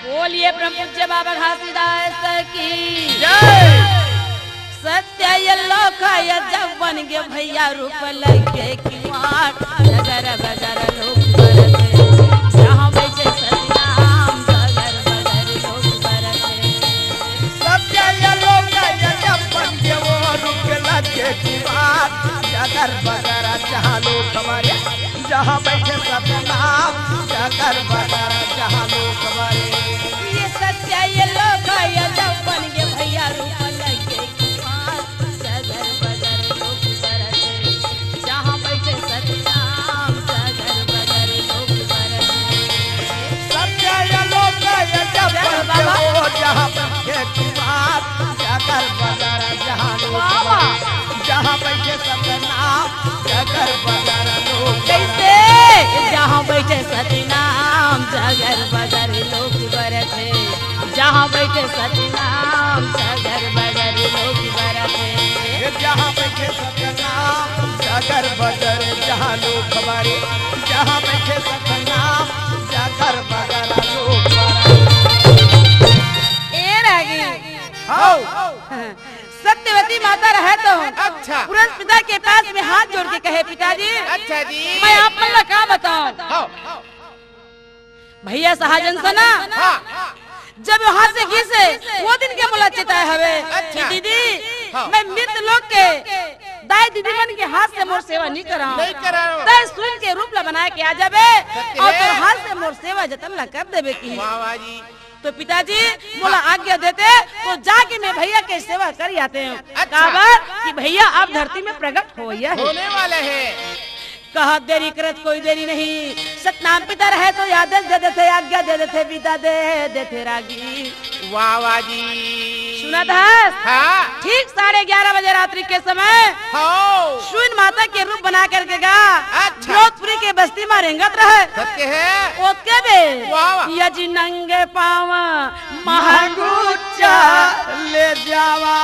बोलिए ब्रह्म पूज्य बाबा घासीदास की जय। सत्य ये लोक ये जब बन गे भैया रूप लगे की वाट जगर बगर लोग बरसे जहाँ बैठे सतनाम जगर बगर लोग बरसे सत्य ये लोक ये जब बन के वो रुक लगे की बात जगर बगर जहाँ लोग हमारे जहाँ बैठे सतनाम जगर बगर जहाँ लोग हमारे ये सत्य ये लोक ये जब बन गे भैया रूप लगे की वाट जगर बगर लोग बरसे जहाँ बैठे सतनाम जगर बगर लोग बरसे सत्य ये लोक ये जब बन के वो जहाँ बैठे की बात जगर बगर जहाँ लोग हमारे जहाँ बैठे सतनाम जगर बगर लोग कैसे जहाँ बैठे सतनाम जगर बगर लोग बरसे जहाँ बैठे सतनाम जगर बगर लोग बरसे जहाँ बैठे सतनाम जगर बगर जहाँ लोग हमारे जहाँ बैठे सतनाम जगर बगर लोग ए रही हमारे सत्यवती माता रहे तो अच्छा। पुरन पिता के पास में हाथ जोड़ के कहे पिताजी अच्छा जी मैं आप मन का बताऊं भैया सहाजन सना हाँ जब वहाँ से घिसे वो दिन के मुला चिताए हवे अच्छा। कि दीदी हाँ। मैं मृत लोग के दाई दीदी मन के हाथ से मोर सेवा नहीं करा नहीं कराओ। तय सुन के रूप ला बना के आ जाबे सत्य और है। तोर हाथ से मोर सेवा जतन ला कर देबे की वाह वाह जी तो पिताजी मोला आज्ञा देते तो जाके मैं भैया के सेवा कर आते हैं अच्छा। काबर कि भैया आप धरती में प्रकट होया है होने वाले है कहा देरी करत कोई देरी नहीं सतनाम पिता रहे तो आदेश दे देते आज्ञा दे देते पिता दे देते रागी वाह वाह जी सुना था हाँ ठीक 11:30 बजे रात्रि के समय हो सुन माता के रूप बना करके गा अच्छा। जोधपुरी के बस्ती में रेंगत रहे सत्य है ओके बे वाह वाह। यजी नंगे पावा महागुच्चा ले जावा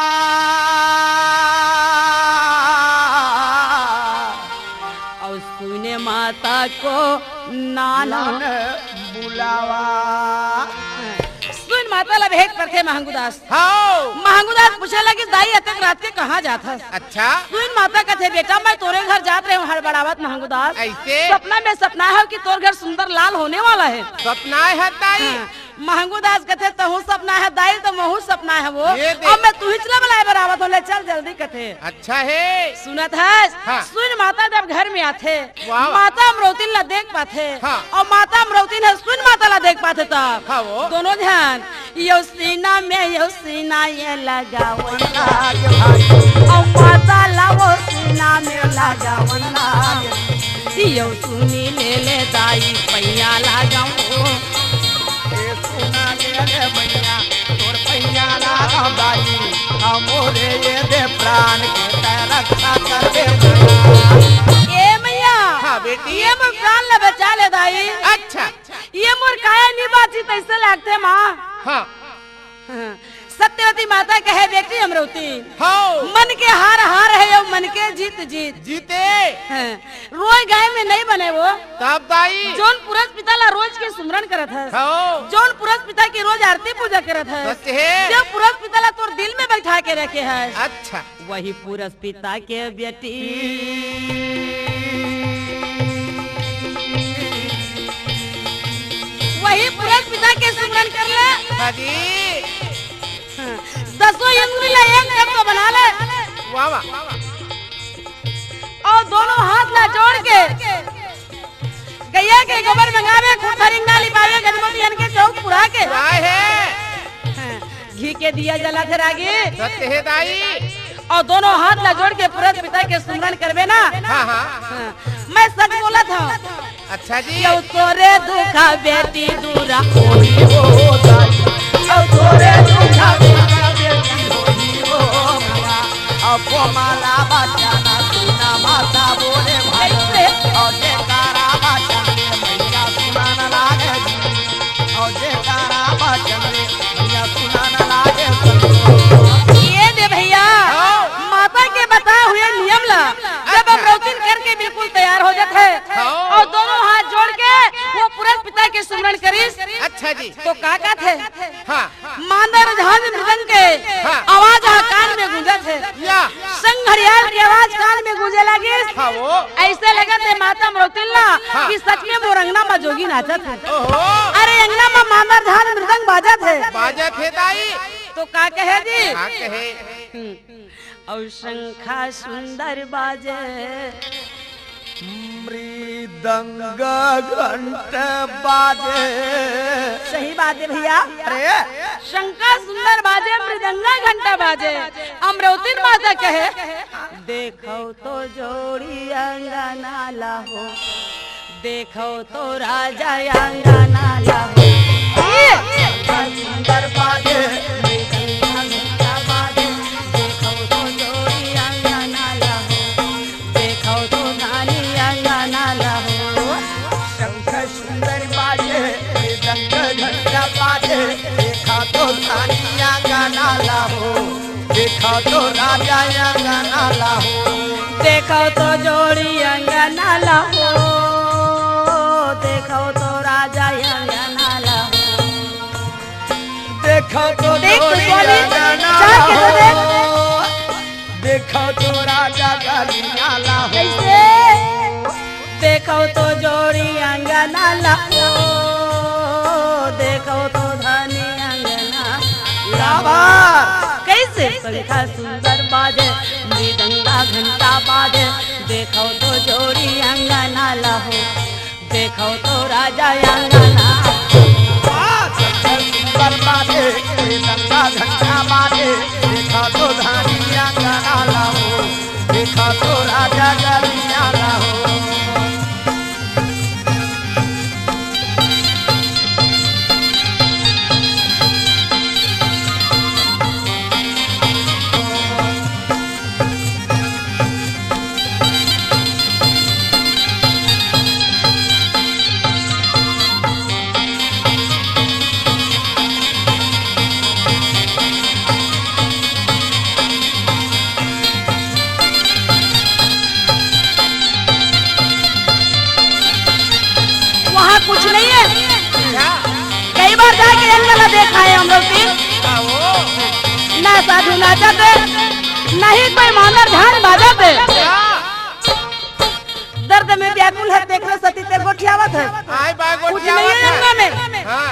और सुने माता को नाना बुलावा सुन माता ला भेंट करते महंगुदास हो महंगुदास पूछे लगी दाई अतक रात के कहाँ जाता अच्छा सुन माता कहते बेटा मैं तोरे घर जात रहे हूँ हर बड़ावत महंगुदास ऐसे सपना में सपना है कि तोर घर सुंदर लाल होने वाला है सपना है ताई हाँ, महंगुदास कहते तहु सपना है दाई तो महू सपना है वो ये देख। अब मैं तू ही चला बुलाए बराबर तो ले चल जल्दी कहते अच्छा है सुनत है हाँ। सुन माता जब घर में आते वाह। माता अमरौती ला देख पाते हाँ। और माता अमरौती ने सुन माता ला देख पाते तब हाँ वो। दोनों ध्यान यो सीना में यो सीना ये लगावन लाग भाई और माता ला वो सीना में लगावन लाग यो सुनी ले दाई पैया लगाओ ये सुना ले मैया तोर पैया लागा बाई हमोरे ये दे प्राण के तै रक्षा कर दे मैया ए मैया हाँ बेटी ये मोर प्राण ला बचा ले दाई अच्छा ये मोर काया नहीं बात ऐसे लगते माँ हाँ सत्यवती माता कहे बेटी अमरवती हो मन के हार हार है और मन के जीत जीत जीते हैं। रोज गाय में नहीं बने वो तब दाई जौन पुरष पिता ला रोज के सुमरन करत है हो जौन पुरष पिता की रोज आरती पूजा करत है सत्य है जो पुरष पिता ला तोर दिल में बैठा के रखे है अच्छा वही पुरष पिता के बेटी वही पुरष पिता के सुमरन कर ले हाँ जी दसों इंद्री ला एक शब्द बना ले वाह वाह और दोनों हाथ ला जोड़ के गैया के गोबर मंगावे खुटरिंगा लिपावे गजमतियन के चौक पुरा के वाह है घी के दिया जला थे रागी सत्य है दाई और दोनों हाथ ला जोड़ के पुरष पिता के सुमरन करवे ना हाँ हाँ हाँ, मैं सच बोला था अच्छा जी यो तोरे दुखा बेटी दूरा होई हो दाई औ तोरे दुखा बेटी होई हो मैया अपो माला बचाना सुना माता बोले भाई कैसे? और जयकारा बचाने मैया सुनाना लागे जी और जयकारा बचाने मैया सुनाना लागे ये दे भैया हाँ। माता के बताए हुए नियम ला जब अच्छा। हम रोटिन करके बिल्कुल तैयार हो जाते हैं हाँ। और दोनों हाथ जोड़ के वो पुरष पिता के सुमरन करीस अच्छा जी। तो काका थे हाँ मांदर झांझ मृदंग के हाँ। आवाज कान में गूंजा थे या संग घड़ियाल की आवाज कान में गूंजे लगी हाँ वो ऐसे लगा थे माता मरोतिल्ला हाँ। कि सच में मोरंगना में जोगी नाचा थे ओहो अरे अंगना में मांदर झांझ मृदंग बाजा थे बाजा थे ताई तो का कहे जी हाँ कहे और शंखा सुंदर बाजे मृदंग घंट बाजे। सही बात है भैया अरे शंका सुंदर बाजे मृदंगा घंटा बाजे अमरौती माता कहे देखो तो जोड़ी अंगना लाहो देखो तो राजा अंगना लाहो सुंदर बाजे मृदंगा घंटा बाजे देखो तो जोड़ी अंगना लाहो देखो तो नानी अंगना लाहो शंख सुंदर बाजे मृदंग घंटा बाजे। देखा तो रानिया गाना लाहो देखा तो राजा गाना लाहो। देखो तो जोड़ी अंगना लाहो देखो तो राजा अंगना लाहो देखो तो देख तो जोड़ी स्वामी, अंगना चाह के तो देख। लाहो देखो तो राजा गाना लाहो। कैसे देखो तो जोड़ी अंगना लाहो देखो तो धनी अंगना लाहो कैसे पंखा सुंदर बाजे मृदंगा घंटा बाजे देखो तो जोड़ी अंगना लाहो देखो तो राजा अंगना सुंदर बाजे मृदंगा घंटा बाजे। देखा तो धानिया गाना लाहो देखा तो राजा गाना लाहो। वहाँ कुछ नहीं है क्या कई बार जाके अंगना देखा है हम लोग भी हाँ वो ना साधु नाचते नहीं कोई मानर ध्यान बाजाते क्या दर्द में व्याकुल है देख लो सती तेरे गोठियावत है आए बागो कुछ नहीं है अंगना में हाँ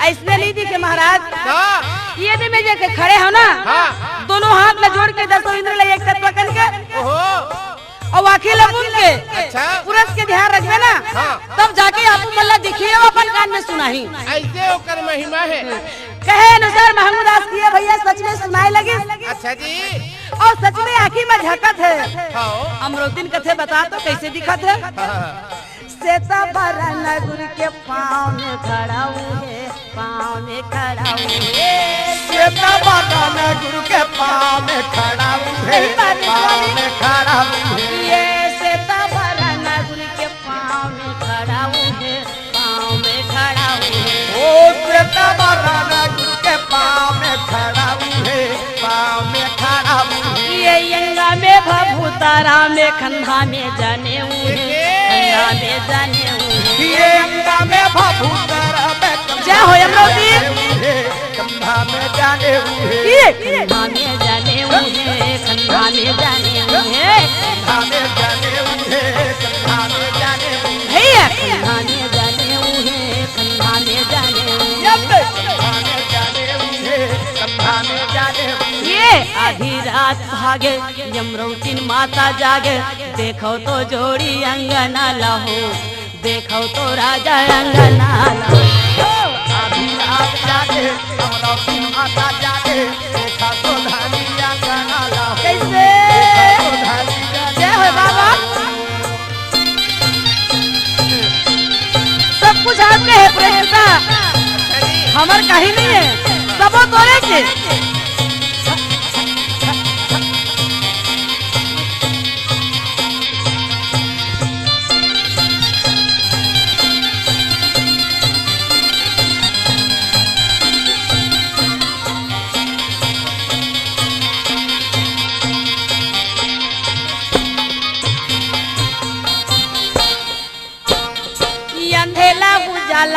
ऐसने नहीं थी कि महाराज हाँ ये दिन में जाके खड़े हो ना हाँ दोनों हाथ में जोड़ के दसों इंद्र ले एक तत्व करके ओहो और वाकी लगुन के अच्छा। पुरस के ध्यान रखबे ना हाँ। तब जाके आपू मल्ला दिखिए वो अपन कान में सुनाही ऐसे होकर महिमा है कहे अनुसार महमूद दास किए भैया सच में सुनाए लगे अच्छा जी और सच में आँखी में झकत है हाँ अमरोतिन कथे बता तो कैसे दिखत है सेता बरन गुरु के पाँव में खड़ा हुए पाँव में खड़ा हुए श्वेता बरन गुरु के पाँव में खड़ा हुए सही बात है पाँव स्वामी। में खड़ा हुए। ये सेता बरन गुरु के पाँव में खड़ा हुए पाँव में खड़ा हुए ओ श्वेता बरन गुरु के पाँव में खड़ा हुए पाँव में खड़ा हुए। ये यंगा में भभूतारा में खंधा में जाने हुए खंधा में जाने हुए ये अंगा में भभूतर में जय हो अमरोती कंधा में जाने हुए ये खंधा में जाने हुए खंधा में जाने हुए कंधा में जाने हुए कंधा में जाने हुए भैया खंधा में जाने हुए खंधा में जाने हुए कंधा में जाने हुए कंधा में जाने हुए। ये आधी रात भागे यमरौतिन माता जागे देखो तो जोड़ी अंगना लाहो देखो तो राजा अंगना लाहो आधी रात जागे अमरावती माता जागे देखा तो धानिया गाना लाओ कैसे तो धानिया जय हो बाबा सब कुछ आपके है प्रेमता हमर कहीं नहीं है सबो तोरे के अंधेला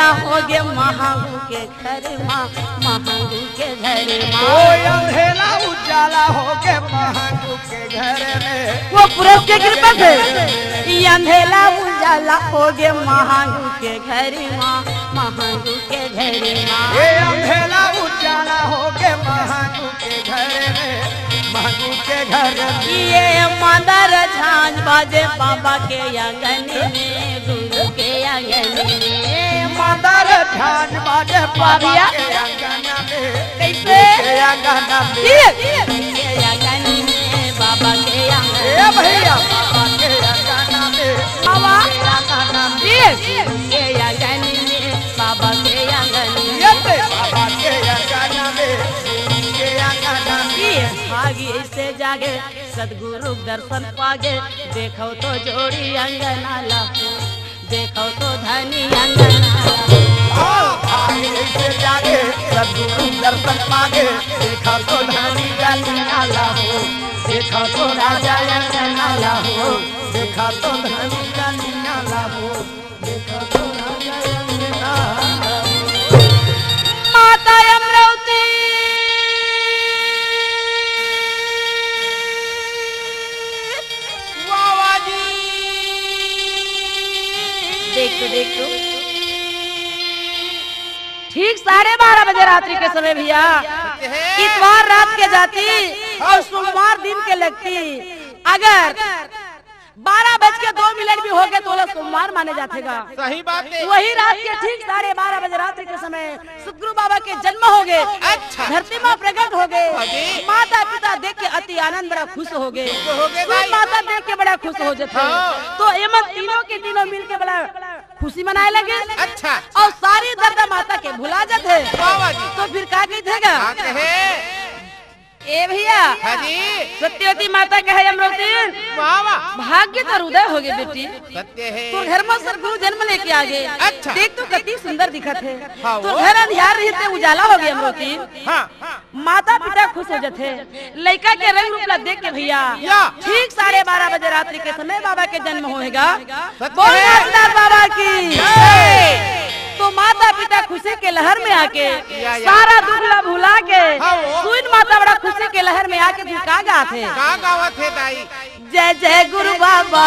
उजाला हो गे महागू के घर माँ महागू के घर ओ माँ अंधेला उजाला हो के महागू के घर में वो पुरुष के कृपा से ये अंधेला उजाला हो गे महागू के घर माँ महागू के घर माँ ये अंधेला उजाला हो के महागू के घर में महागू के घर में ये मदर झांझ बाजे बाबा के आंगन में गुरु के आंगन में मदर ध्यान बाजे बाबा के आंगन में कैसे के आंगन में के आंगन में बाबा के आंगन ए भैया बाबा के आंगन में बाबा के आंगन में के आंगन में बाबा के आंगन में ये बाबा के आंगन में के आंगन में ये भागी से जागे सदगुरु दर्शन पागे देखो तो जोड़ी अंगना लाहो देखो तो धनी अंगना भाई से जागे सदगुरु दर्शन मांगे देखा तो धनी गलिया लाहो देखा तो राजा अंगना लाहो देखा तो धनी गलिया लाहो देखा तो राजा अंगना लाहो माता अमरावती देखो ठीक 12:30 बजे रात्रि के समय भैया इतवार रात के जाती और सोमवार दिन के लगती अगर 12:02 भी हो गए तो सोमवार माने जातेगा। सही बात है। वही रात के ठीक 12:30 बजे रात्रि के समय सतगुरु बाबा के जन्म हो गए। अच्छा। धरती माँ प्रकट हो गए। जी। माता पिता देख के अति आनंद बड़ा खुश हो गए। हो गए भाई। माता देख के बड़ा खुश हो जाते हाँ। तो एमन तीनों के तीनों मिल के बड़ा खुशी मनाए लगे। अच्छा। और सारी दर्द माता के भुला जाते बाबा जी। तो फिर क्या कहतेगा क्या कहे? ए भैया हाजी। सत्यवती माता कहे अमरावती वाह वाह। भाग्य तो हृदय हो गए बेटी सत्य है। तो घर में सदगुरु जन्म लेके आ गए। अच्छा। देख तो कितनी सुंदर दिखत है। हाँ, तो वो। घर अंधियार रहते उजाला हो गए अमरावती। हाँ। माता पिता खुश हो जाते लड़का के रंग रूप ला देख के भैया या। ठीक 12:30 बजे रात्रि के समय बाबा के जन्म होएगा। सत्य बोल है। नाथनाथ बाबा की तो माता पिता खुशी के लहर में आके या। सारा दुख ला भुला के हाँ, वो। सुन माता बड़ा खुशी के लहर में आके तू का गाथे का गावत है दाई? जय जय गुरु बाबा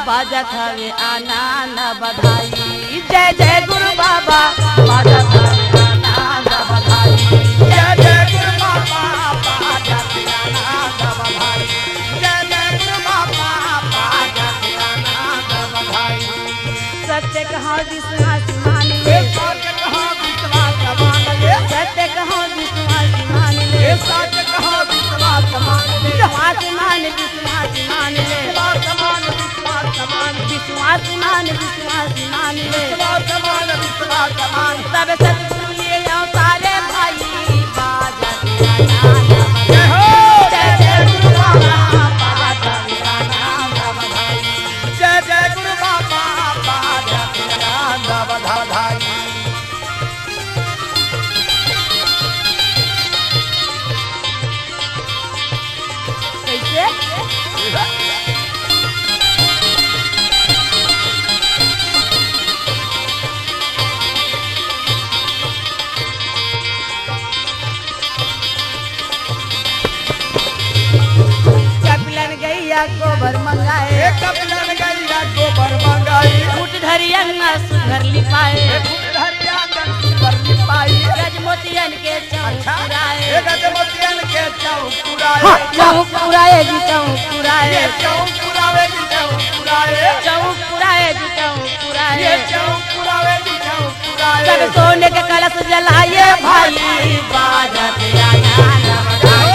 बाजत हवे आनंद बधाई जय जय गुरु बाबा बाजत हवे आनंद बधाई जय जय गुरु बाबा बाजा आनंद बधाई जय जय गुरु बाबा बाजा आनंद बधाई सत्य कहो विश्वास मान ले सत्य कहो विश्वास मान ले सत्य कहो विश्वास मान ले सत्य कहो विश्वास मान ले विश्वास मान विश्वास मान ले विश्वास मान विश्वास मान विश्वास मान विश्वास मान ले विश्वास मान विश्वास मान सब सत्य लिए आओ सारे भाई बाजत आनंद जय हो जय जय गुरु बाबा बाजत आनंद बधाई जय जय गुरु बाबा बाजा आनंद बधाई कैसे चपलन गैया गोबर मंगाए एक कपिलन गैया गोबर मंगाई फूट धरिया सुधर लिपाए पर लिपाई गजमोतियन के चौराए एक गजमतियन के चौपुराए चौक पुराए जी चौक पुराए चौपुरावे जी चौपुराए चौक पुराए जी चौक ये पुराए चौपुरावे जी चौपुराए सब सोने के कलश जलाए भाई बाजत आनंद बधाई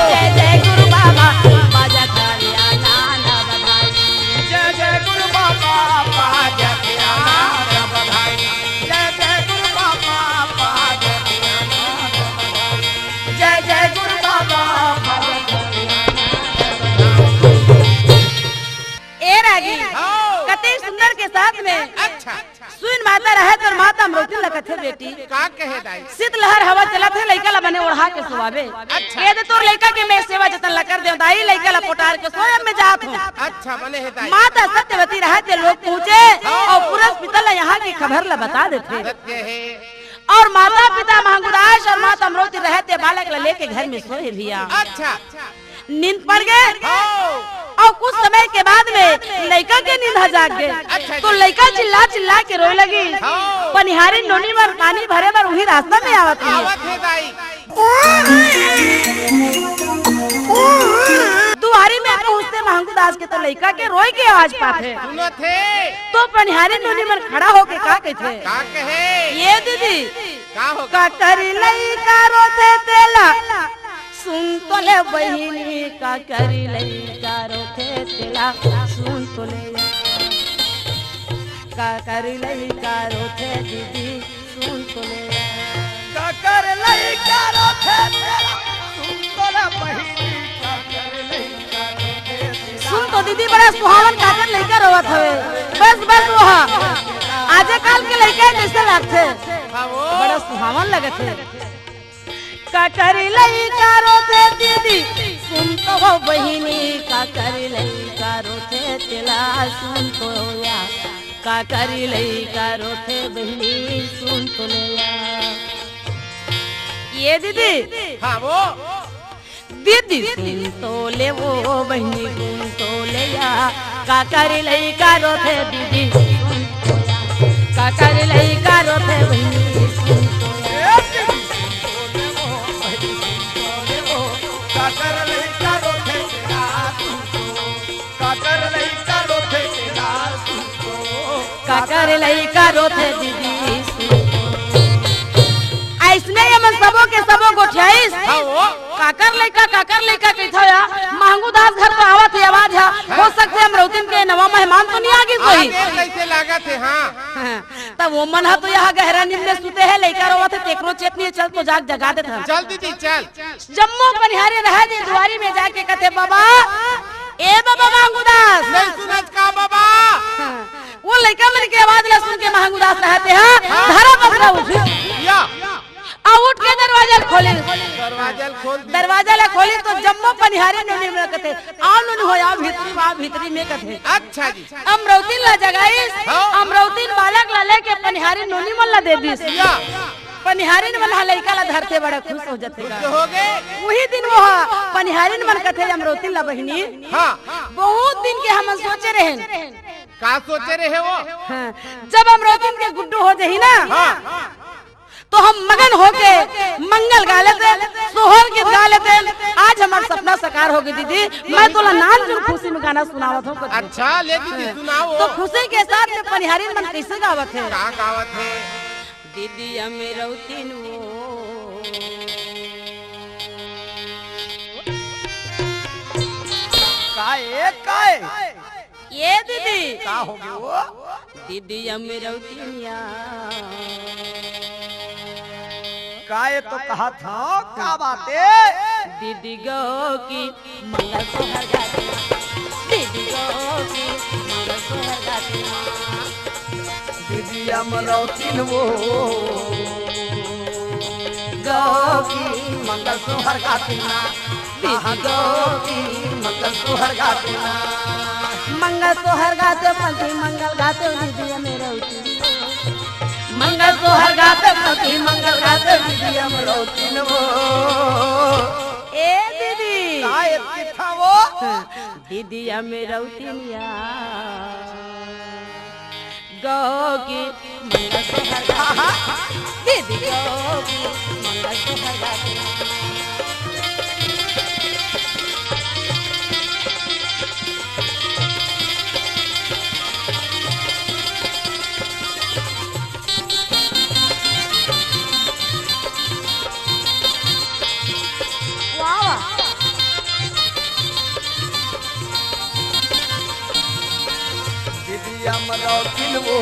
जय जय गुरु बाबा बाजत आनंद बधाई जय जय गुरु बाबा बाजा आनंद बधाई जय जय गुरु बाबा बाजा आनंद बधाई जय जय गुरु बाबा बाजा ए रागी हाँ। कते सुंदर के साथ में अच्छा। सुन रहता रहे तो माता अमृति लगत है बेटी का कहे दाई शीत लहर हवा चलत है लइका ला बने ओढ़ा के सुवावे अच्छा। कह दे तोर लइका के मैं सेवा जतन ला कर दे दाई लइका ला पोटार के सोया में जात हूं अच्छा बने है दाई माता सत्यवती रहते लोग पूछे और पुरस पिता ला यहाँ की खबर ला बता देते सत्य है और माता पिता महंगुदास और माता अमृति रहते बालक ला लेके घर में सोए भैया अच्छा नींद पड़ गए हो और कुछ समय के बाद में लड़का के नींद जाग गए अच्छा तो लड़का चिल्ला चिल्ला के रोए लगी हाँ। पनिहारी नोनी में पानी भरे बर वही रास्ता में आवत है आवत है दाई दुआरी में पहुँचते महंगुदास के तो लड़का के रोए की आवाज पाते सुनो थे तो पनिहारी नोनी में खड़ा होके का कहते का कहे ये दीदी का होगा का करी लड़का रोते तेला सुन तो ले बहिनी का करी लइका रोथे तेला सुन तो ले का करी लइका रोथे दीदी सुन तो ले का कर लइका रोथे तेरा सुन तो ले बहिनी का कर लइका रोथे तेरा सुन तो दीदी बड़ा सुहावन काकर लइका रोवत हवे बस बस वहा आजे काल के लइका कैसे लागथे हाँ वो बड़ा सुहावन लगत है का करी लइका रोथे दीदी सुन तो वो बहिनी का करी लइका रोथे तेला सुन तो या का करी लइका रोथे बहिनी सुन तो ले या ये दीदी हाँ वो दीदी सुन तो ले वो बहिनी सुन तो ले या का करी लइका रोथे दीदी सुन तो या का करी लइका रोथे बहिनी सुन तो या का कर लइका रोथे तेरा का कर लइका रोथे तेरा काकर लइका रोथे दीदी ऐसने हमन सबो के सबो गोठियाइस हाँ वो काकर लइका कहता या महंगूदास घर तो आवत है आवाज है हो सकते हम रौतिन के नवा मेहमान तो नहीं आगे कोई आगे कैसे लागत है हाँ तब वो मन है तो यहाँ गहरा नींद में सुते है लइका रोवत है तेकरो चेतनी चल तो जाग जगा देता चल दीदी चल जम्मू पनिहारी रह दी दुआरी में जाके कहते बाबा ए बाबा महंगूदास नहीं सुनत का बाबा वो लड़का मन के आवाज ला सुन के महंगूदास रहते हैं धारा पकड़ा उठ या आ उठ के दरवाजा खोले दरवाजा खोल दी दरवाजा ला खोली तो जम्मू पनिहारी नोनी में कहते आओ नोनी हो आओ भीतरी में कहते अच्छा जी अमरौती ला जगाइस हाँ। अमरौती बालक ला लेके पनिहारी नोनी मन ला दे दिस या पनिहारी मन लड़का ला धरते बड़ा खुश हो जाते तो हो गए वही दिन वो पनिहारी मन कहते अमरौती ला बहिनी हाँ बहुत दिन के हम सोचे रहे का सोचे रहे वो हाँ, जब अमरौती के गुड्डू हो जाही ना हाँ तो हम मगन होके मंगल गा लेते सोहर गीत गा लेते आज हमारा सपना साकार हो गई दीदी मैं तोला नाम जो खुशी में गाना सुनावत हूँ अच्छा ले दीदी सुनाओ तो खुशी के साथ में पनिहारी मन कैसे गावत है का गावत है दीदी अमरौती काय ये दीदी का हो गयो वो दीदी अमरौतिया काय तो कहा था का बातें दीदी गो की मंगल सोहर गाती दीदी गो की मंगल सोहर गाती दीदी अमरौती वो गो की मंगल सोहर गातिना दीदी गो की मंगल सोहर गातिना मंगल सोहर गाते पंथी मंगल गाते दीदी अमरौती मंगल सोहर गाते पंथी मंगल गाते दीदी अमरौती वो ए दीदी काय किथा वो दीदी अमरौतिया गो की मंगल सोहर गाती दीदी गो की मंगल सोहर गाती दीदी अमरौती वो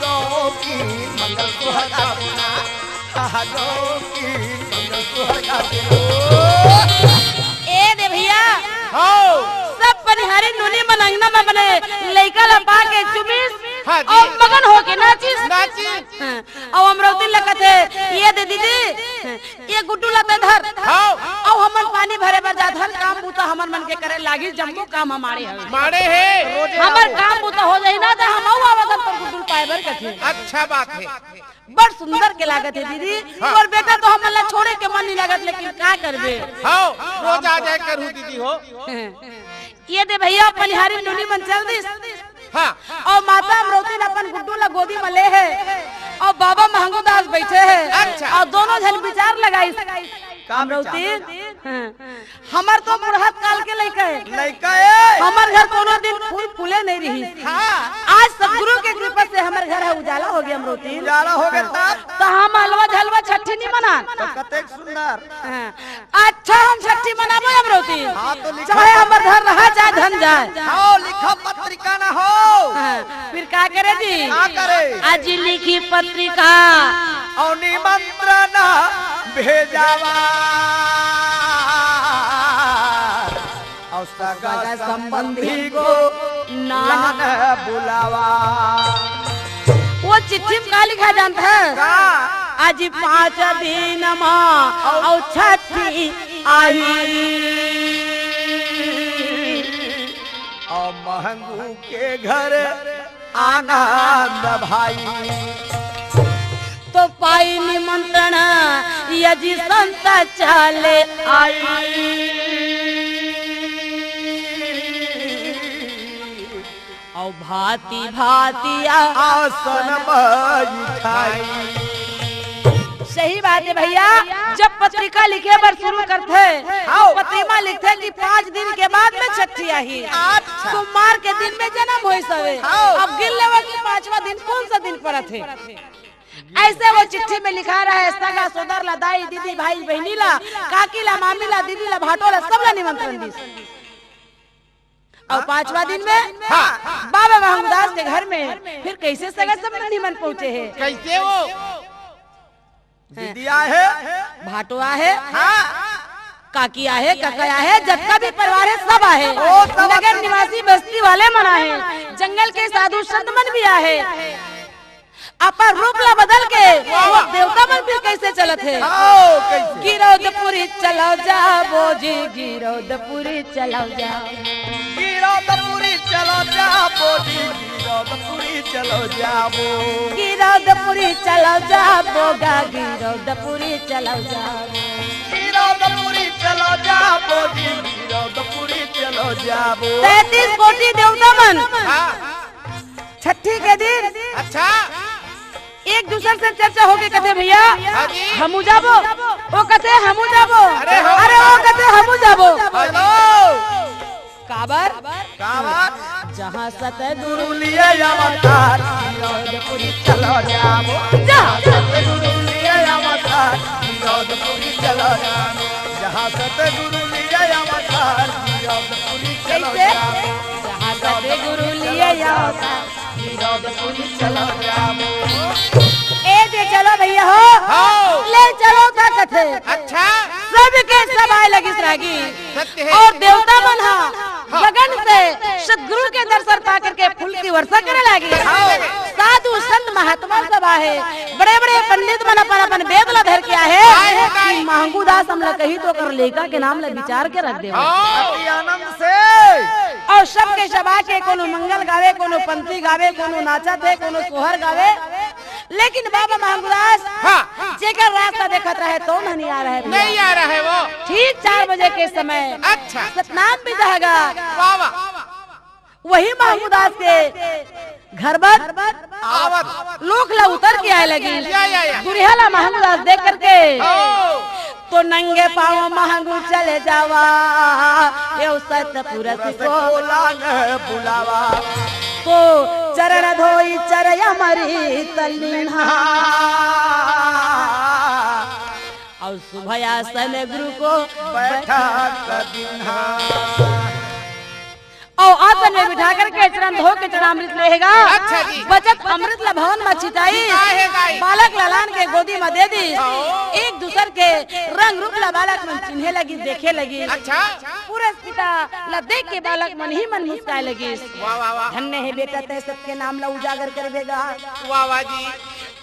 गौ की मंगल सोहर गातिना गौ की मंगल सोहर गातिना ए दे भैया हो सब पनिहारी नूनी मन अंगना में बने लइका ला पा के चुबिस हाँ जी। और मगन हो के नाचिस नाची और अमरावती लगत है ये दे दीदी ये गुड्डू लते धर हाँ और हमन पानी भरे बर जा धर काम बूता हमन मन के करे लागी जम्मू काम हमारे हवे मारे है हमर काम बूता हो जाई ना तो हम आऊ आवत पर गुड्डू पाए बर कथे अच्छा बात है बड़ सुंदर के लागत है दीदी हाँ। और बेटा तो हमन ला छोड़े के मन नहीं लागत लेकिन का करबे हाँ रोज आ जाए करूँ दीदी हो ये दे भैया पनिहारी नुनी मन चल दिस हाँ और माता अमरावती ने अपन गुड्डू ला गोदी में ले है और बाबा महंगू दास बैठे हैं अच्छा। और दोनों जन विचार लगाई अमरावती हमार तो बुढ़त काल के लइका है लइका है हमार घर कोनो दिन फूल फूले नहीं रही हाँ आज सतगुरु के कृपा से हमार घर है उजाला हो गया अमरावती उजाला हो गया तब तो हम हलवा झलवा छठी नहीं मना तो कतेक सुंदर अच्छा हम छठी मनाबो अमरावती हाँ तो लिखा चाहे हमार घर रहा चाहे धन जाए हाँ लिखा पत्रिका ना हो फिर का करे जी का करे आज लिखी पत्रिका और निमंत्रण भेजावा और सगा संबंधी को नान बुलावा वो चिट्ठी में का लिखा जानता है आज 5 दिन और छठी आई और महंगू के घर आनंद भाई तो पाई निमंत्रण यदि संत चले आई और भांति भांति आसन बैठाई सही बात है भैया जब पत्रिका लिखे बर शुरू करते पत्रिका लिखते कि 5 दिन के बाद में छठी आई सोमवार के दिन में जन्म हो सवे अब गिन लेवा कि 5वां दिन कौन सा दिन पड़त है ऐसे वो चिट्ठी में लिखा रहा है सगा सोदर ला दाई दीदी भाई बहनी ला काकी ला मामी ला दीदी ला भाटो ला सब ला निमंत्रण दी और 5वां दिन में बाबा महमूदास के घर में फिर कैसे सगा सब निमन पहुँचे है कैसे वो दीदिया है भाटो आहे काकी आहे काका आहे जबका भी परिवार है सब आहे नगर निवासी बस्ती वाले मना है जंगल के साधु संत मन भी आहे अपन रूप ला बदल के वो देवता मन फिर कैसे चलत है गिरौदपुरी चलो जाबो जी गिरौदपुरी चलो जाओ गिरौदपुरी चलो जाबो जी गिरौदपुरी चलो जाबो गिरौदपुरी चलो जाबो गा गिरौदपुरी चलो जाओ गिरौदपुरी चलो जाबो जी गिरौदपुरी चलो जाबो 33 कोटि देवता मन छठी के दिन अच्छा एक दूसरे से चर्चा होके कहते भैया हमू जाबो वो कहते हमू जाबो अरे वो कहते हमू जाबो काबर जहाँ सतगुरु लिए अवतार गिरौदपुरी चलो जाबो जहाँ सतगुरु लिए अवतार गिरौदपुरी चलो जाबो जहाँ सतगुरु लिए अवतार गिरौदपुरी चलो कैसे जाबो जहाँ सतगुरु लिए अवतार गिरौदपुरी चलो जाबो ए दे चलो भैया हो ले चलो का कथे अच्छा सबके सब आए लगी सरागी सत्य है और देवता मन गगन से सदगुरु के दर्शन पा करके फूल की वर्षा करे लगी साधु संत महात्मा सब आए बड़े बड़े पंडित मन अपन वेद ला धर के आए कि महंगू दास हमला कही तो कर लेका के नाम ला विचार के रख दे अति आनंद से और सबके सभा के कोनो मंगल गावे कोनो पंथी गावे कोनो नाचत है कोनो सोहर गावे लेकिन बाबा महंगूदास जेकर रास्ता देखत रहे तो नहीं आ रहे नहीं आ रहा है वो ठीक 4 बजे के समय अच्छा सतनाम भी जाएगा बाबा वही महमूदास के घर पर आवत लोग ला उतर के आए लगी या। दुरियाला महमूदास देख करके तो नंगे पाँव महंगू चले जावा यो सतपुरस को बुलावा तो चरण धोई चरय मरी तलीना और सुभयासन गुरु को बैठा कदीना और आसन में बिठा करके चरण धो के चरणामृत लेगा। अच्छा जी। बचत अमृत ला भवन में छिटाई, बालक लालान के गोदी में दे दी। एक दूसर के रंग रूप ला बालक मन चिन्हे लगी, देखे लगी। अच्छा। पूरे पिता ला देख के बालक मन ही मन मुस्काए लगी। वाह वाह वाह। धन्य है बेटा ते सबके नाम ला उजागर करवेगा, वाह वाह जी।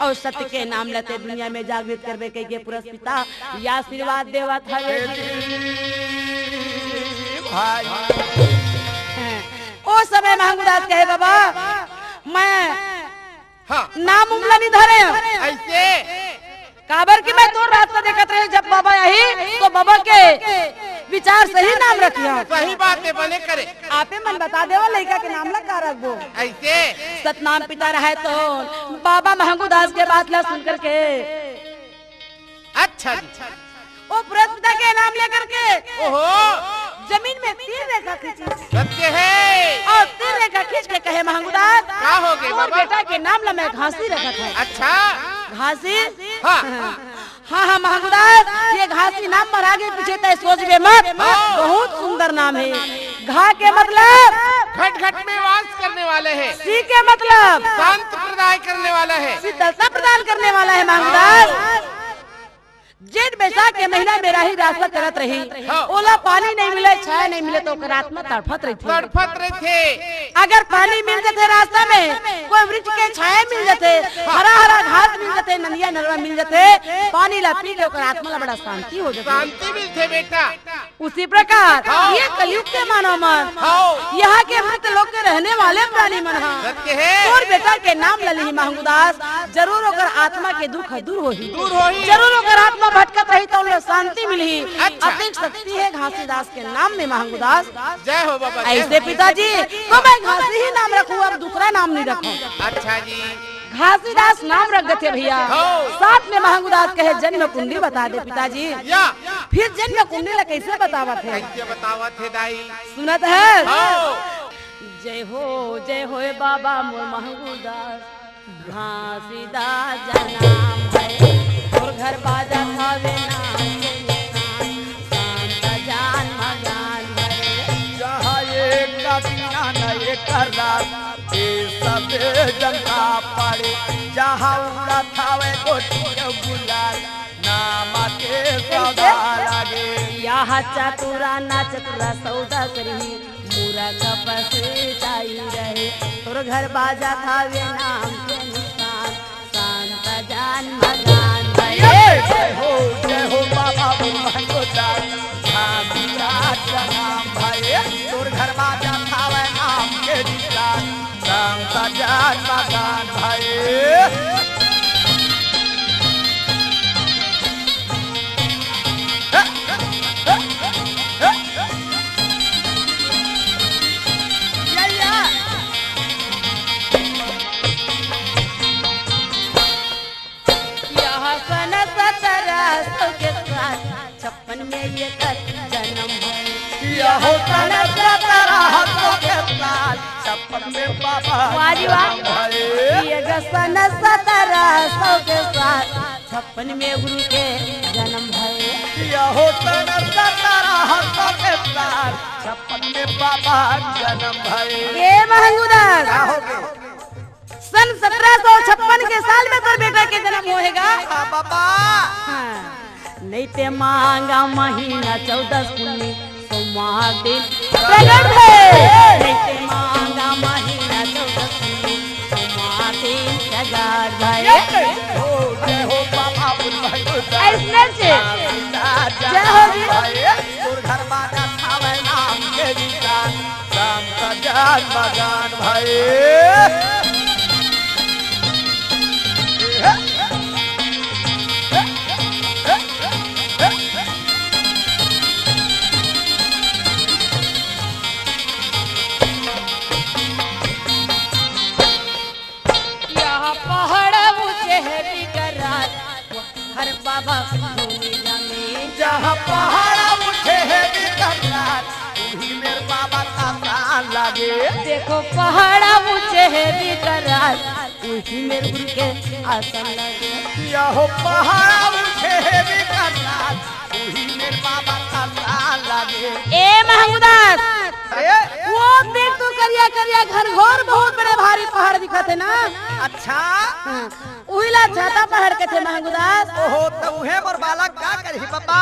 और सत्य के नाम लते दुनिया में जागृत करवे के पूरा पिता या आशीर्वाद देवत हवे। भाई ओ समय महंगुदास कहे बाबा मैं हाँ। नाम उमला नहीं धरे ऐसे काबर की मैं तो रास्ता देखत रहे जब बाबा यही तो बाबा के विचार सही नाम रखिया। सही बात है, बने करे। आपे मन बता देवा लड़का के नाम ला का रखबो। ऐसे सतनाम पिता रहे तो बाबा महंगुदास के बात ला सुन करके अच्छा जी। वो पिता के नाम लेकर के ओहो जमीन में तीर रेखा खींची सत्य है। और तीर रेखा खींच के कहे महंगुदास क्या हो गए और बाबा? बेटा के नाम ला मैं घासी रखा था। अच्छा घासी हाँ। हाँ हाँ महंगुदास ये घासी नाम पर आगे पीछे तय सोचबे मत, बहुत सुंदर नाम है। घा के मतलब घट घट में वास करने वाले है। सी के मतलब शांत प्रदाय करने वाला है। शीतलता प्रदान करने वाला है महंगुदास। जेठ बैसाख के महीना में राही रास्ता चलत रही, ओला पानी नहीं मिले, छाया नहीं मिले तो ओकर आत्मा तड़फत रही थी। तड़फत रहे थे। अगर पानी मिल जाते रास्ता में, कोई वृक्ष के छाया मिल जाते, हरा हरा घास मिल जाते, नदिया नरवा मिल जाते, पानी ला पी के ओकर आत्मा ला बड़ा शांति हो जाती। शांति मिलते बेटा। उसी प्रकार ये कलयुग के मानव मन, यहाँ के मृत लोग के रहने वाले प्राणी मन सत्य है। और बेटा के नाम लली महंगुदास जरूर ओकर आत्मा के दुख दूर होही, दूर होही। जरूर ओकर आत्मा भटकत रही तो उन्हें शांति मिली। अच्छा। अधिक शक्ति है घासीदास के नाम में महंगुदास। जय हो बाबा। जय ऐसे हो। पिताजी तो मैं घासी ही नाम रखूं, अब दूसरा नाम नहीं रखूं। अच्छा जी। घासीदास नाम रख देते भैया। हो। साथ में महंगुदास कहे जन्म कुंडली बता दे पिताजी। या फिर जन्म कुंडली ला कैसे बतावत है? कैसे बतावत है दाई? सुनत है। हो। जय हो बाबा मोर महंगुदास, घासीदास जनाम है और घर बाजा खावे नाम के निशान, शांत जान मगान है। जहाँ एक कबिना न एक रात ये सब जनता पड़े, जहाँ उड़ा थावे गोटी गुलाल नाम के सौदा लागे। यह चतुरा ना चतुरा सौदा करही, पूरा कपस चाई रहे और घर बाजा खावे नाम के निशान, शांत जान मगान है। जय हो बाबा महंगुदास, घासीदास जनाम भाई तोर घर बाजा खावे नाम के निशान, शांत जान मगान भाई। छप्पन में ये कर जन्म है। यहो सन 17 के साल छप्पन में बाबा वाजी वाह। भाई। ये सन 1700 के साल छप्पन में गुरु के जन्म है। यहो सन 17 के साल छप्पन में बाबा जन्म भाई। ये महंगुदास क्या हो गए? सन 1756 के साल में तो बेटा के जन्म होएगा। हाँ बाबा। हाँ। नहीं ते मांगा महीना 14 कुन्नी सोमवार दिन प्रगट है। नहीं ते मांगा महीना 14 कुन्नी सोमवार दिन प्रगट है। जय हो बाबा महंगुदास, ऐसने से जय हो जी भाई तोर घर बाजा खावे नाम के निशान, शांत जान मगान भाई। हर बाबा जहाँ पहाड़ उठे है बिकरार, वही मेरे बाबा का प्राण लागे। देखो पहाड़ा ऊंचे है बिकरार, वही मेरे गुरु के आसन लगे। यहो पहाड़ उठे है बिकरार, वही मेरे बाबा का प्राण लागे। ए महंगुदास अरे वो देख करिया करिया घर घोर बहुत बड़े भारी पहाड़ दिखत है ना। अच्छा उहिला छाता पहाड़ के थे महंगुदास। ओहो तो उहे मोर बालक का करही बाबा।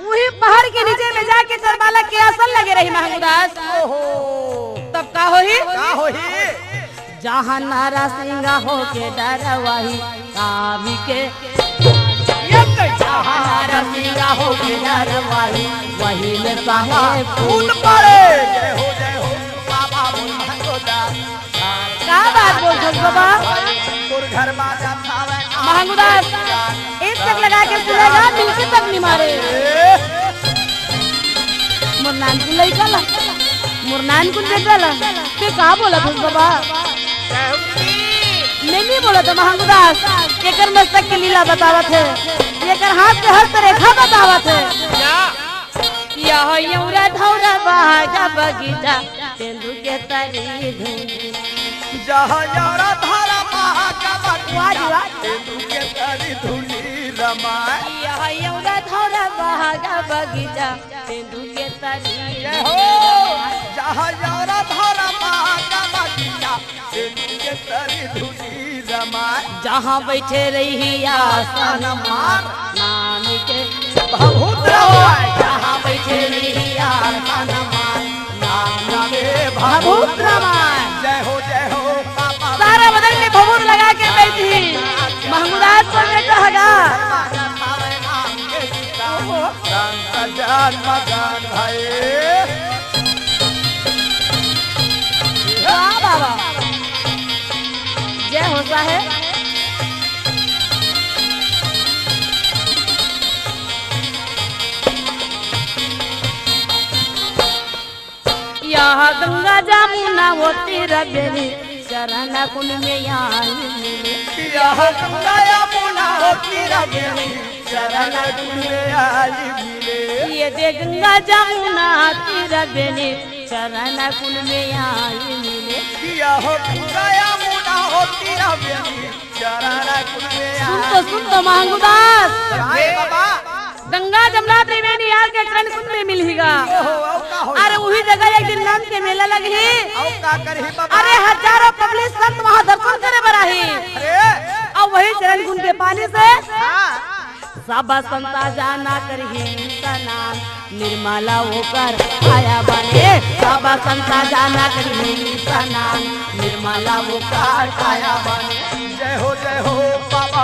वही पहाड़ के नीचे में जाके तोर बालक के आसन लगे रही महंगुदास। ओहो तब का होही? का होही? जहाँ नारा सिंगा हो के डर वही कावी के, जहाँ नारा सिंगा हो के डर वही में साहे फूट पड़े। जय हो बाबा बोल महंगुदास। का बात बोल छस बाबा? तोर घर बाजा थावे महंगुदास एक तक लगा के सुनेगा मिलके तक नहीं मारे। मुरनान को लई चला, मुरनान को ले चला। ते का बोला छस बाबा? नहीं बोला तो महंगुदास एकर मस्तक के लीला बतावत है, एकर हाथ से हस्त रेखा बतावत है। यह यौरा धौरा बाजा बगीचा तेंदु के तरी धूम, जहाँ यारा धारा महाका बगीचा तेंदु के तरी धूली रमाए। यह यौरा धौरा बाजा बगीचा तेंदु के तरी जय हो जहाँ यारा धारा महाका बगीचा तेंदु के तरी धूली रमाए। जहाँ बैठे रही आसन मार नाम के बहुत रमाए। जहाँ बैठे रही आसन मार नाम के बहुत रमाए। जय हो पापा। सारा बदन में भभूत लगा के बैठी महमूदास पर बेटा हगा। जान मगन भाई वाह बाबा जय हो साहेब। यहाँ गंगा जमुना वो तेरा बेरी चरण कुंड में आई मिले। यहाँ गंगा यमुना होती रही चरण कुंड में आई मिले। ये दे गंगा जमुना तेरा बेरी चरण कुंड में आई मिले। यह गंगा यमुना होती रही चरण कुंड में सुन तो महंगुदास आई। बाबा गंगा जमुना त्रिवेणी यार के चरण कुंड में मिलेगा। अरे वही जगह एक दिन नाम के मेला लगी। अरे हजारों पब्लिक संत वहाँ दर्शन करे बराही। और वही चरण कुंड के पानी से सब संता जाना करही स्नान निर्मला होकर आया बने। सब संता जाना करही स्नान निर्मला होकर आया बने। जय हो बाबा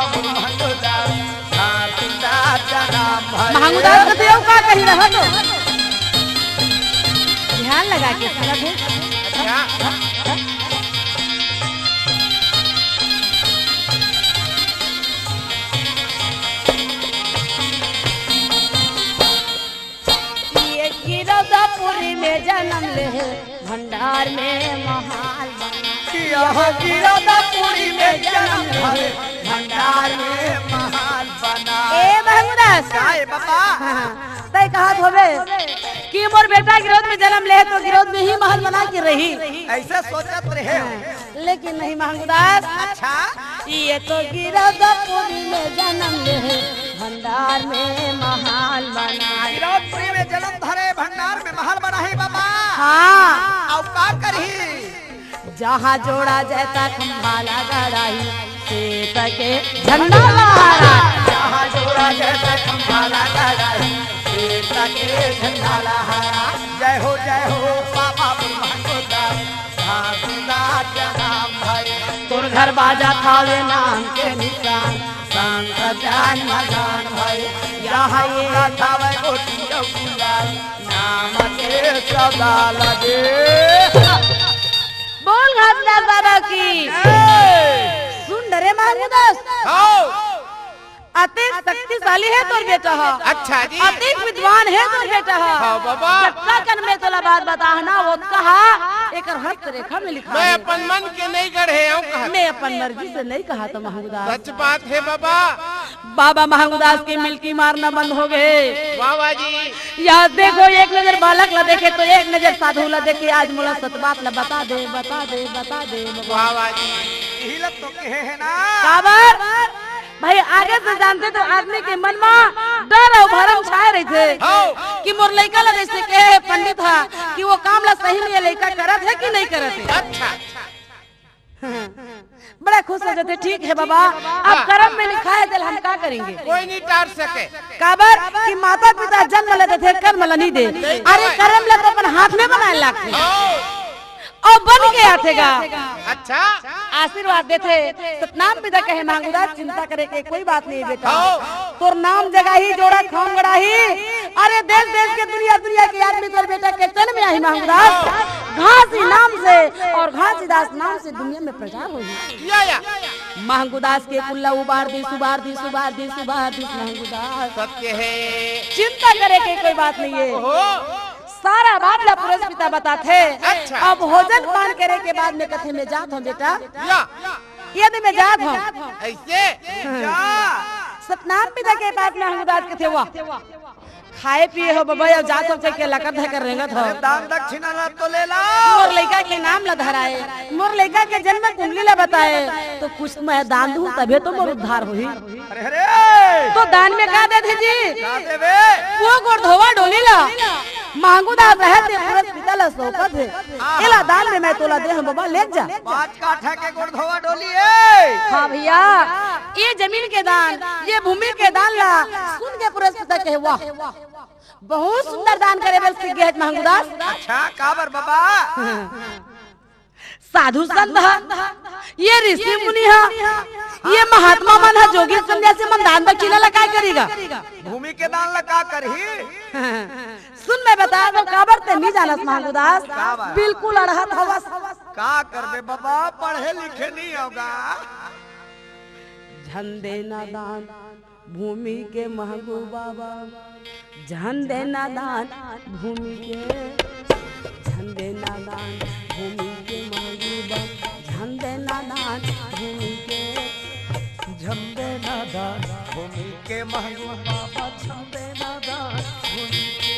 महंगुदास देव का कही रहा तो ध्यान लगा के सुना दे। ये गिरदापुरी में जन्म ले भंडार में महाल बना। गिरदापुरी में जन्म ले भंडार में महाल बना। ए महमूदास बाबा तय कहा होवे कि मोर बेटा गिरोध में जन्म ले तो गिरोध में ही महल बना के रही। ऐसा सोचत रहे लेकिन नहीं महमूदास। अच्छा ये तो गिरदापुरी में जन्म ले भंडार में महाल बना। गिरदापुरी में जन्म धरे भंडार में महल बना है बाबा। हाँ अब का करही? जहाँ जोड़ा जाता खंभा लगा रही सीत के झंडा लहरा। जहाँ जोड़ा जाता खंभा लगा रही सीत के झंडा लहरा। जय हो बाबा महंगुदास नाम भाई। तोर घर बाजा थावे नाम के निशान संत जान मगन भाई। यहाँ ये थावे गोटी गुलाल नाम के सदा लगे। बोल घाटदास बाबा की सुन डरे महमूदास। अति शक्तिशाली है तोर बेटा है। अच्छा जी अति विद्वान है तोर बेटा है। हाँ बाबा कन में तोला बात बताना वो कहा एक हस्त रेखा में लिखा मैं है। अपन मन के नहीं गढ़े हूँ कहा। मैं अपन मर्जी से नहीं कहा था महमूदास। सच बात है बाबा। बाबा महमूदास की मिल्की मारना बंद हो गए। बाबा जी याद देखो एक नजर बालक ला देखे तो एक नजर साधु ला देखे। आज मुला सत बात ला बता दे बता दे बता दे। बाबा जी हिलत तो कहे है ना काबर भाई आगे से जानते तो आदमी के मन में डर और भरम छाए रहे थे कि मोर लड़का ला जैसे कहे पंडित हा कि वो काम ला सही में ये लड़का करत है कि नहीं करत है। अच्छा बड़ा खुश हो जाते। ठीक है बाबा, अब कर्म में लिखा है, चल हम क्या करेंगे। कोई नहीं टार सके। काबर कि माता पिता जन्म लेते थे कर्म ला नहीं दे, अरे कर्म ला तो अपन हाथ में बनाए लाते और बन के आतेगा। अच्छा आशीर्वाद देते। सतनाम पिता कहे मांगूदास चिंता करे के कोई बात नहीं बेटा, तोर नाम जगह ही जोड़ा खाम गड़ा ही। अरे देश देश के दुनिया दुनिया के आदमी तोर बेटा के चल में आई मांगूदास घासी नाम से और घासीदास नाम से दुनिया में प्रचार होगी। या मांगूदास के कुल्ला उबार दी सुबार दी सुबार दी सुबार दी मांगूदास सत्य है। चिंता करे के कोई बात नहीं है। ओहो सारा बात ला पुरुष पिता बताते। अच्छा। अब भोजन पान करे के बाद में कथे में जात हूँ बेटा, या यदि मैं जात हूँ ऐसे सतनाम पिता के पास में मांगूदास कथे हुआ खाए पिए हो बाबा और जात हो के लकत है कर रहेगा था। दान दक्षिणा ना तो ले ला। मोर लड़का के नाम ला धराए, मोर लड़का के जन्म कुंडली ला बताए तो कुछ मैं दान दूं तभी तो मोर उद्धार होई। अरे अरे तो दान में का दे थे जी, का देवे वो गोड़ धोवा डोली ला मांगूदास रहते पुरुष पिता ला सौकत है। एला दान में मैं तोला दे हम बाबा ले जा। 5 काठा के गोड़धोवा डोली है। हाँ भैया, ये जमीन के दान, ये भूमि के दान ला सुन के पुरुष पिता कहे वाह बहुत सुंदर दान करे बल से गए मांगूदास। अच्छा काबर बाबा साधु संत हा, ये ऋषि मुनि हा, ये महात्मा मन हा, जोगी सन्यासी मन दान दक्षिणा ला काय करेगा। भूमि के दान ला का करही। सुन मैं बता दो काबर ते नहीं जानस मांगूदास, बिल्कुल अड़हत हवस। का करबे बाबा पढ़े लिखे नहीं होगा। झंडे ना दान भूमि के महंगू बाबा, झंडे ना दान भूमि के, झंडे ना दान भूमि के महंगू बाबा, झंडे ना दान भूमि के, झंडे ना दान भूमि के महंगू बाबा, झंडे ना दान भूमि के,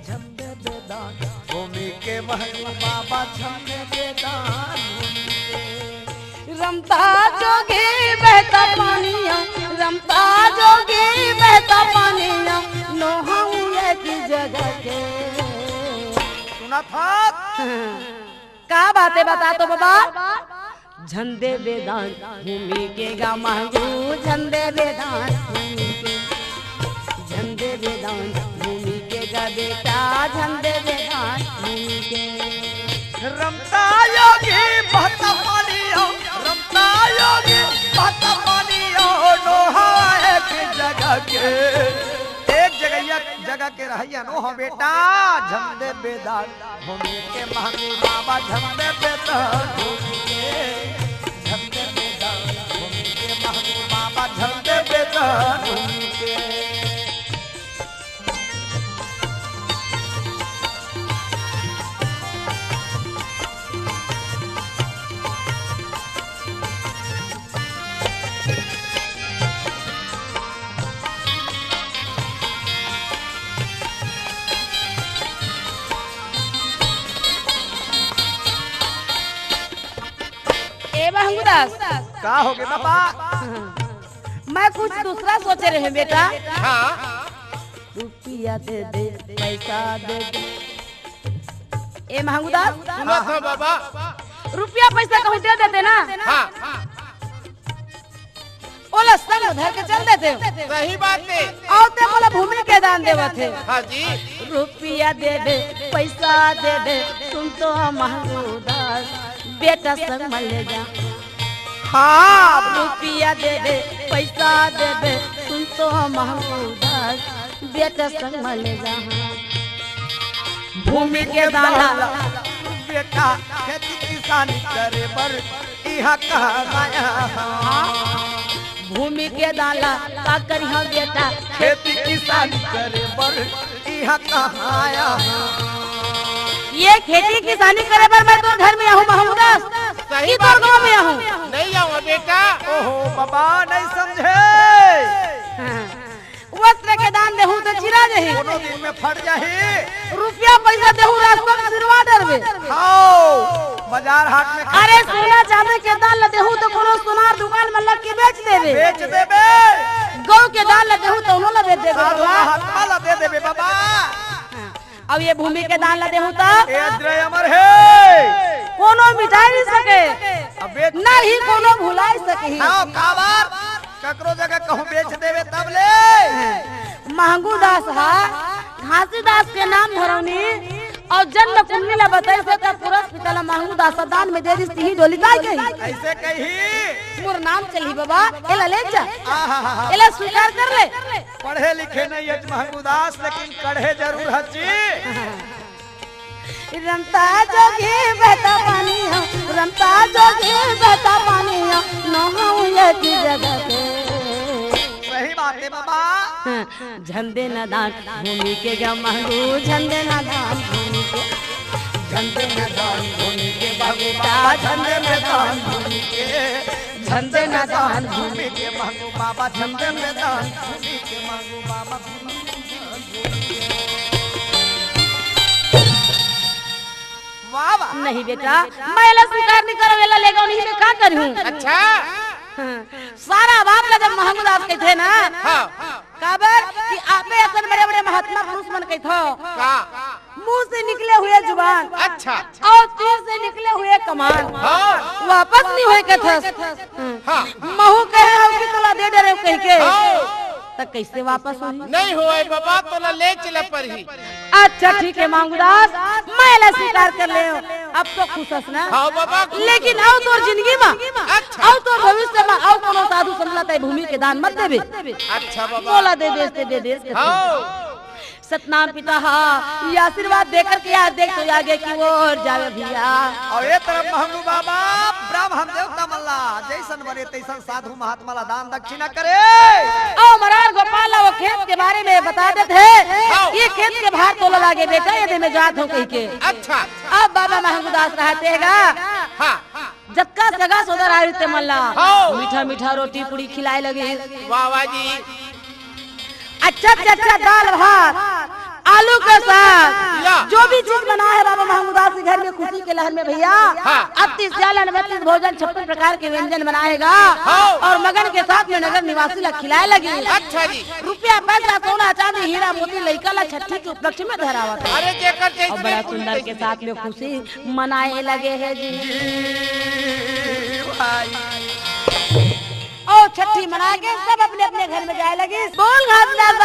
झंडे दे दान भूमि के महंगू बाबा, झंडे दे दान भूमि के। रमता जोगी बहता पानिया, रमता जोगी बहता पानिया, नोहाऊं की जगह के। सुना था का बातें बता तो बाबा। झंडे बेदान भूमि के गा मांगू, झंडे बेदान भूमि के, झंडे बेदान भूमि के गा बेटा, झंडे बेदान भूमि के। रमता योगी बहता पानिया, रमता योगी बहता पानिया, नोहा एक जगह के, एक जगह के रहिया नो हो बेटा। झंडे बेदान भूमि के महंगू बाबा, झंडे बेदान भूमि के, झंडे बेदान भूमि के महंगू बाबा, झंडे बेदान भूमि के। मांगूदास का हो गए बाबा। मैं कुछ दूसरा सोचे रहे बेटा। हाँ रुपया दे दे पैसा दे दे। ए मांगूदास सुनो तो बाबा। रुपया पैसा कहूँ दे देते ना। हाँ ओला संग धर के चल देते। सही बात है। और ते बोला भूमि के दान देवा थे। हाँ जी। रुपया दे दे पैसा दे दे, सुन तो मांगूदास बेटा संग ले जा। हाँ रुपया दे दे पैसा दे दे, सुन तो मांगूदास बेटा संग ले जा। भूमि के दाना बेटा खेती किसानी करे बर इहाँ कहाया। भूमि के दाला का करिहा बेटा, खेती किसानी करे बर इहाँ कहाया। ये खेती किसानी करे बर मैं तो घर में आऊँ मांगूदास। सही तो बात गाँव में आऊँ। नहीं आऊँ बेटा। ओहो बाबा नहीं समझे। वस्त्र के दान देहूँ तो चिरा जही, दोनों दिन में फट जाही। रुपया पैसा देहूँ रास्ता में सिरवा डरबे। खाओ बाजार हाट में अरे सोना चांदी के दान ल देहूँ तो कोनो सोनार दुकान में लग के बेच देबे। बेच देबे। गौ के दान ला देहू तो उन्होंने दे दे साधु बाबा। महात्मा ला दे देबे बाबा। अब ये भूमि के दान ला देहू तो ए द्रय अमर है। कोनो मिटाई नहीं सके, अबे नहीं कोनो भुलाई सके। आओ काबर ककरो जगह कहूं बेच देवे तब ले। महंगू दास हा घासी दास के नाम धरौनी और जन्म कुंडली ला बताई से का पुरस पितला महंगू दास दान में दे दी ही डोली दाई गई। ऐसे कही मोर नाम चली बाबा एला ले जा, आहा एला स्वीकार कर ले। पढ़े लिखे नहीं है महंगूदास लेकिन कढ़े जरूर हची। रमता जोगी बहता पानी हो, रमता जोगी बहता पानी हो, नहाऊं ये की जगह पे। सही बात है बाबा। झंडे न दान भूमि के गमहू, झंडे न दान भूमि के, झंडे न दान भूमि के बगीचा, झंडे न दान भूमि के, झंडे न दान भूमि भूमि के महंगू बाबा झंडे में दान भूमि के महंगू बाबा। वाह वाह। नहीं बेटा मैं एला स्वीकार नहीं करो, एला लेगा नहीं मैं का करूं। अच्छा सारा बाप ला जब महंगू दास के थे ना हाँ काबर कि आपे ऐसे बड़े बड़े महात्मा पुरुष बन के थो, का मुंह से निकले हुए जुबान अच्छा और तीर से निकले हुए कमान हाँ वापस नहीं होए के थस। हाँ महू कहे हम कि तोला दे डरे कह के हाँ त कैसे वापस होई। नहीं हुए बाबा तो ना ले चले पर ही। अच्छा ठीक है मांगूदास मैं एला स्वीकार कर ले, अब तो खुश हस ना। हाँ बाबा लेकिन आओ तोर जिंदगी में अच्छा आओ तोर भविष्य में आओ कोनो साधु संतला तय भूमि के दान मत देबे। अच्छा बाबा बोला दे देश के हाँ सतनाम पिता हा ये आशीर्वाद देकर के यार देख तो आगे की ओर जावे भैया। और ये तरफ महंगू बाबा ब्राह्मण देवता मल्ला जैसन बने तैसन साधु महात्मा ला दान दक्षिणा करे। आओ मरार गोपाल वो खेत के बारे में बता देते हैं, ये खेत के बाहर तोला लागे बेटा ये में जात हो कह के। अच्छा अब बाबा महंगूदास रहते हैगा हाँ जक्का सगा सोदर आते मल्ला हाँ। मीठा मीठा रोटी पूरी खिलाए लगे। बाबा जी अच्छा दाल भात आलू के साथ जो भी चीज बना है बाबा महमूदास के घर में खुशी के लहर में भैया हाँ। 38 भोजन 56 प्रकार के व्यंजन बनाएगा हाँ। और मगन के साथ में नगर निवासी ला खिलाए लगे। अच्छा जी रुपया पैसा सोना चांदी हीरा मोती लड़का ला छठी के उपलक्ष्य में धरावत है अरे जेकर और बड़ा सुंदर के साथ में खुशी मनाए लगे है जी। और छठी मना के सब अपने अपने घर में जाए लगे। बोल घासदास